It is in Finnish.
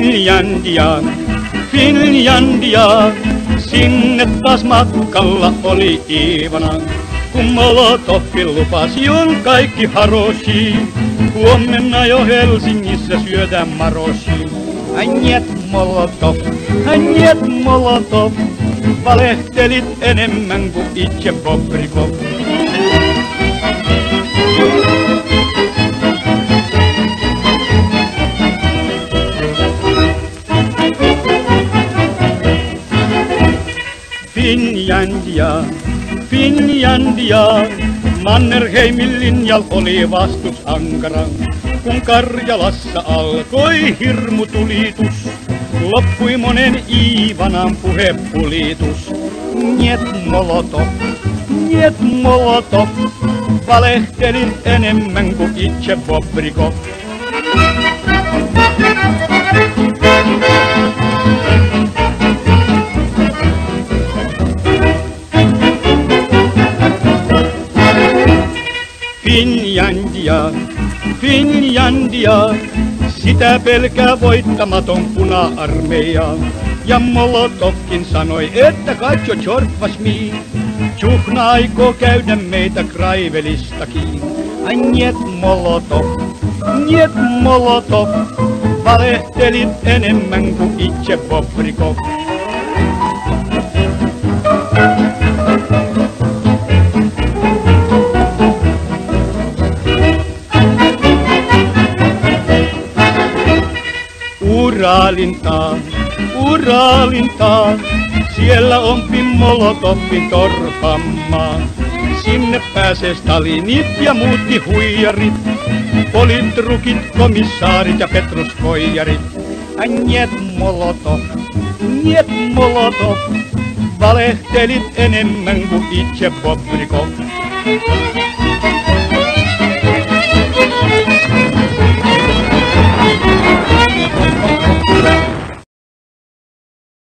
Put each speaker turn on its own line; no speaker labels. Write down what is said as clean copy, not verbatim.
Finlandia, Finlandia, sinne taas matkalla oli Iivana. Kun Molotovkin lupasi on kaikki haroshi, huomenna jo Helsingissä syödään maroshi. Njet Molotov, valehtelit enemmän kuin itse Bobrikov. Finlandia, Finlandia, Mannerheimin linjalla oli vastus ankara. Kun Karjalassa alkoi hirmutulitus, loppui monen Iivanan puhepulitus. Njet Molotov, valehtelit enemmän kuin itse Bobrikov. Finlandia, Finlandia, sitä pelkää voittamaton puna-armeija. Ja Molotovkin sanoi, että katso Tjorvas mii, Tjuhna aikoo käydä meitä Kraivelistakin. Njet Molotov, valehtelit enemmän kuin itse Bobrikov. Uralintaa, siellä on Molotovin torpammaa. Sinne pääsee Stalinit ja muutkin huijarit, politrukit, komissaarit ja petruskoijarit. Njet Molotov, valehtelit enemmän kuin itse Bobrikov.